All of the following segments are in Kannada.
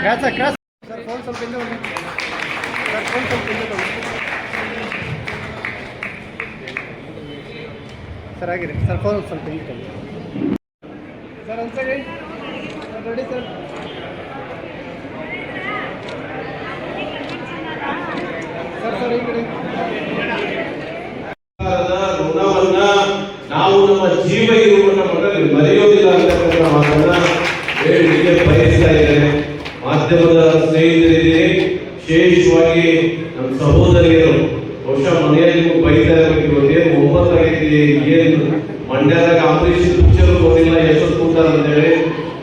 ಕ್ರಾಸ್ ಸರ್, ಫೋನ್ ಸ್ವಲ್ಪ ಹಿಂದೆ ಹೋಗಿ ಸರ್, ಫೋನ್ ಸ್ವಲ್ಪ ಹಿಂದೆ ಹೋಗಿ ಸರ್. ಆಗಿರಿ ಸರ್, ಫೋನ್ ಸ್ವಲ್ಪ ಹಿಂದೆ ಹೋಗಿ ಸರ್. ಒಂದು ಸರಿ ರೆಡಿ ಸರ್. ಸರ್ ಈ ಕಡೆ ಋಣವನ್ನ ನಾವು ನಮ್ಮ ಜೀವ ಇರುವುದನ್ನ ಮರೆಯೋದಿಲ್ಲ ಅಂತಕ್ಕಂಥ ಮಾತನ್ನ ಹೇಳಲಿಕ್ಕೆ ಬಯಸ್ತಾ ಇದ್ದೇನೆ. ಮಾಧ್ಯಮದ ಸ್ನೇಹಿತರಿಗೆ, ವಿಶೇಷವಾಗಿ ನಮ್ಮ ಸಹೋದರಿಯರು, ಬಹುಶಃ ಮನೆಯಲ್ಲಿ ಬೈತಾ ಇರಬೇಕು, ಏನು 9 ಆಗೈತಿ, ಏನು ಮಂಡ್ಯದಾಗ ಆಪರೇಷನ್ ಪಿಕ್ಚರ್ ಹೋಗಿಲ್ಲ, ಎಷ್ಟು ಕೂತಾರ ಅಂತೇಳಿ.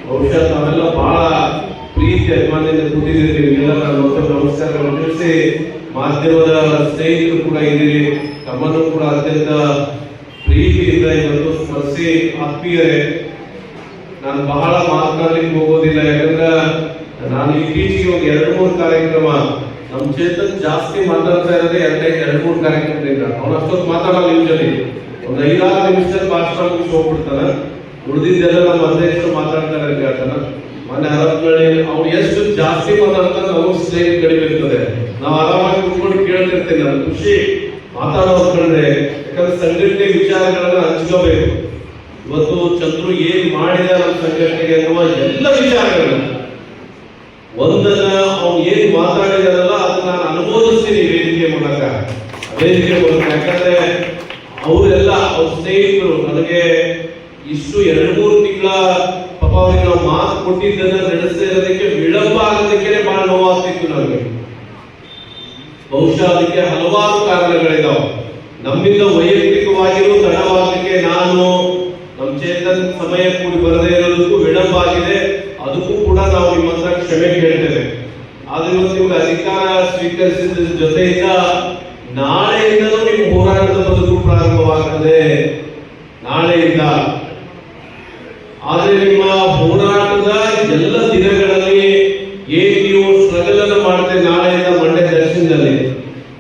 ಬಹುಶಃ ತಾವೆಲ್ಲ ಬಹಳ ಪ್ರೀತಿ ಅಭಿಮಾನದಿಂದ ಕೂತಿದ್ದೀರಿ. ನಿಮಗೆಲ್ಲ ನಾನು ಮತ್ತೊಂದು ನಮಸ್ಕಾರಗಳನ್ನು ತಿಳಿಸಿ, ಮಾಧ್ಯಮದ ಸ್ನೇಹಿತರು ಕೂಡ ಇದ್ದೀರಿ, ತಮ್ಮನ್ನು ಕೂಡ ಅತ್ಯಂತ ಪ್ರೀತಿಯಿಂದ ಇವತ್ತು ಸ್ಮರಿಸಿ. ಆತ್ಮೀಯರೇ, ನಾನು ಬಹಳ ಮಾತನಾಡಲಿಕ್ಕೆ ಹೋಗೋದಿಲ್ಲ, ಯಾಕಂದ್ರೆ ನಾನು ಇತ್ತೀಚೆಗೆ ಒಂದು 2-3 ಕಾರ್ಯಕ್ರಮ, ನಮ್ಮ ಚೇತನ್ ಜಾಸ್ತಿ ಮಾತಾಡ್ತಾ ಇರೋದೇ 2-3 ಕಾರ್ಯಕ್ರಮದಿಂದ. ಅವನು ಅಷ್ಟೊತ್ತು ಮಾತಾಡಲ್ಲ, ಯೂಶಲಿ ಒಂದು 5-6 ನಿಮಿಷದಲ್ಲಿ ಭಾಷಣ ಮುಗಿಸಿ ಹೋಗ್ಬಿಡ್ತಾನೆ. ಉಳಿದಿದ್ದೆಲ್ಲ ನಮ್ಮ ಅಧ್ಯಕ್ಷರು ಮಾತಾಡ್ತಾರೆ ಅಂತ ಹೇಳ್ತಾನೆ. ಮೊನ್ನೆ ಹರಪನಹಳ್ಳಿ ಅವ್ನು ಎಷ್ಟು ಜಾಸ್ತಿ ಮಾತಾಡ್ತಾನೆ, ನಮಗೆ ಸ್ನೇಹ ಕಡಿಮೆ ಇರ್ತದೆ. ನಾವು ಆರಾಮಾಗಿ ಕುತ್ಕೊಂಡು ಕೇಳ್ತಿರ್ತೀನಿ, ನನ್ನ ಖುಷಿ ಮಾತಾಡೋದು ಕಂಡ್ರೆ. ಯಾಕಂದ್ರೆ ಸಂಘಟನೆ ವಿಚಾರಗಳನ್ನ ಹಂಚ್ಕೋಬೇಕು. ಇವತ್ತು ಚಂದ್ರು ಏನ್ ಮಾಡಿದ ನಮ್ಮ ಸಂಘಟನೆಗೆ ಅನ್ನುವ ಎಲ್ಲ ವಿಚಾರಗಳನ್ನ, ಒಂದನ್ನ ಅವ್ನು ಏನ್ ಮಾತಾಡಿದಾರಲ್ಲ ಅದನ್ನ ನಾನು ಅನುಮೋದಿಸ್ತೀನಿ ವೇದಿಕೆ ಮೂಲಕ. ಯಾಕಂದ್ರೆ ಅವರೆಲ್ಲ ಅವ್ರ ಸ್ನೇಹಿತರು ನನಗೆ ಇಷ್ಟು 2-3 ತಿಂಗಳ ಪಾಪ ಅವ್ರಿಗೆ ನಾವು ಮಾತು ಕೊಟ್ಟಿದ್ದನ್ನ ನಡೆಸದೇ ಇರೋದಕ್ಕೆ ವಿಳಂಬ ಆಗೋದಕ್ಕೆ ಬಹಳ ನೋವಾಗ್ತಿತ್ತು ನಮಗೆ. ಬಹುಶಃ ಅದಕ್ಕೆ ಹಲವಾರು ಕಾರಣಗಳಿದಾವೆ. ನಮ್ಮಿಂದ ವೈಯಕ್ತಿಕವಾಗಿಯೂ ತಡವಾಗಲಿಕ್ಕೆ, ನಾನು ನಮ್ಮ ಚೇತನ್ ಸಮಯ ಕೂಡಿ ಬರದೇ ಇರೋದಕ್ಕೂ ವಿಳಂಬ ಆಗಿದೆ. ಅದಕ್ಕೂ ಕೂಡ ನಾವು ನಿಮ್ಮ ಹತ್ರ ಕ್ಷಮೆ ಕೇಳ್ತೇವೆ. ಆದ್ರೆ ಇವತ್ತು ನಿಮ್ಗೆ ಅಧಿಕಾರ ಸ್ವೀಕರಿಸಿದ ಜೊತೆಯಿಂದ ನಾಳೆಯಿಂದಲೂ ನಿಮ್ಮ ಹೋರಾಟದ ಬದುಕು ಪ್ರಾರಂಭವಾಗ್ತದೆ, ನಾಳೆಯಿಂದ. ಆದ್ರೆ ನಿಮ್ಮ ಹೋರಾಟದ ಎಲ್ಲ ದಿನಗಳಲ್ಲಿ ಏನ್ ನೀವು ಸ್ಟ್ರಗಲ್ ಅನ್ನು ಮಾಡ್ತೇವೆ, ನಾಳೆಯಿಂದ ಮಂಡ್ಯ ದರ್ಶನದಲ್ಲಿ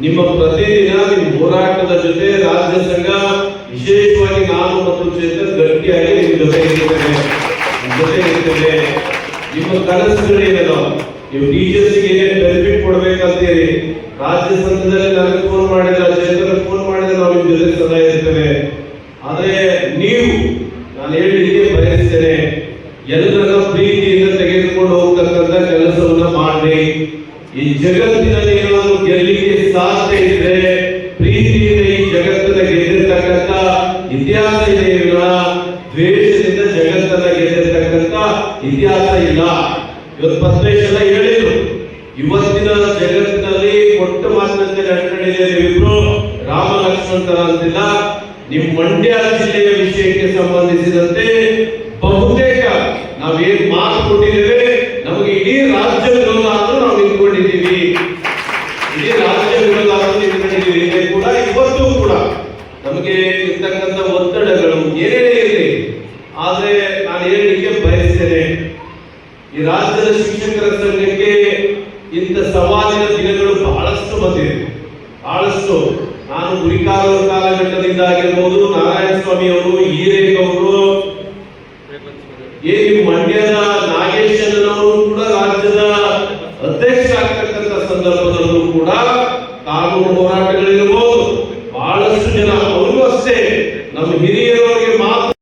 ನಿಮ್ಮ ಪ್ರತಿದಿನ ನಿಮ್ಮ ಹೋರಾಟದ ಜೊತೆ ರಾಜ್ಯ ಸಂಘ, ವಿಶೇಷವಾಗಿ ನಾನು ಮತ್ತು ಚೇತನ್ ಗಟ್ಟಿಯಾಗಿ ನಿಮ್ಮ ಜೊತೆ ಇರ್ತೇವೆ. ನಿಮ್ಮ ಕನಸುಗಳೇನೋ, ನೀವು ಟೀಚರ್ಸ್ಗೆ ಏನೇನು ಬೆನಿಫಿಟ್ ಕೊಡ್ಬೇಕಂತೀರಿ, ರಾಜ್ಯ ಸಂಘದಲ್ಲಿ ನನಗೆ ಫೋನ್ ಮಾಡಿದ್ರೆ, ಚೇತನ್ ಫೋನ್ ಮಾಡಿದ್ರೆ ನಾವು ನಿಮ್ಮ ಜೊತೆ ಸದಾ ಇರ್ತೇವೆ. ಆದ್ರೆ ನೀವು, ನಾನು ಹೇಳಲಿಕ್ಕೆ ಬಯಸ್ತೇನೆ, ಎಲ್ಲರನ್ನ ಪ್ರೀತಿಯಿಂದ ತೆಗೆದುಕೊಂಡು ಹೋಗ್ತಕ್ಕಂಥ ಕೆಲಸವನ್ನ ಮಾಡಿ. ಈ ಜಗತ್ತಿನಲ್ಲಿ ಏನಾದರೂ ಗೆಲ್ಲಿಕ್ಕೆ ಸಾಧ್ಯ ಇದ್ರೆ ಪ್ರೀತಿಯಿಂದ ಈ ಜಗತ್ತನ್ನ ಗೆದ್ದಿರ್ತಕ್ಕಂಥ ಇತಿಹಾಸ ಇದೆ. ದ್ವೇಷದಿಂದ ಜಗತ್ತನ್ನ ಗೆದ್ದಿರ್ತಕ್ಕಂಥ ಇತಿಹಾಸ ಇಲ್ಲ. ಇವತ್ತು ಪದ್ಮೇಶ್ವರ ಹೇಳಿದ್ರು, ಇವತ್ತಿನ ಜಗತ್ತಿನಲ್ಲಿ ಕೊಟ್ಟ ಮಾತಿನಂತೆ ನಡೆದಿದೆ, ಇಬ್ರು ರಾಮ ಲಕ್ಷ್ಮಣರ ಅಂತಿಲ್ಲ. ನಿಮ್ಮ ಮಂಡ್ಯ ಜಿಲ್ಲೆಯ ವಿಷಯಕ್ಕೆ ಸಂಬಂಧಿಸಿದಂತೆ ಬಹುತೇಕ ನಾವೇನ್ ಮಾತು ಕೊಟ್ಟಿದ್ದೇವೆ, ನಮಗೆ ಇಡೀ ರಾಜ್ಯ ವಿರೋಧ ಆದ್ರೂ ನಾವು ನಿಂತ್ಕೊಂಡಿದ್ದೀವಿ. ಇಡೀ ರಾಜ್ಯ ವಿರೋಧ ಆದ್ರೂ ನಿಂತ್ಕೊಂಡಿದ್ದೀವಿ. ಕೂಡ ಇವತ್ತು ಕೂಡ ನಮಗೆ ಇರ್ತಕ್ಕಂಥ ಒತ್ತಡಗಳು ಏನೇ ಇರಲಿ, ಆದ್ರೆ ನಾನು ಹೇಳಲಿಕ್ಕೆ ಬಯಸ್ತೇನೆ, ಈ ರಾಜ್ಯದ ಶಿಕ್ಷಕರ ಸಂಘಕ್ಕೆ ಇಂಥ ಸವಾಲಿನ ದಿನಗಳು ಬಹಳಷ್ಟು ಬಂದಿದೆ, ಬಹಳಷ್ಟು. ನಾನು ಗುರಿಕಾರರ ಕಾಲಘಟ್ಟದಿಂದ ಆಗಿರ್ಬೋದು, ನಾರಾಯಣ ಸ್ವಾಮಿ ಅವರು, ಈರೇಕ್ ಅವರು, ಮಂಡ್ಯದ ನಾಗೇಶನವರು ಕೂಡ ರಾಜ್ಯದ ಅಧ್ಯಕ್ಷ ಆಗ್ತಕ್ಕಂಥ ಸಂದರ್ಭದಲ್ಲೂ ಕೂಡ ಕಾನೂನು ಹೋರಾಟಗಳಿರ್ಬೋದು, ಬಹಳಷ್ಟು ಜನ. ಅವ್ರಿಗೂ ಅಷ್ಟೇ, ನಮ್ಮ ಹಿರಿಯರವರಿಗೆ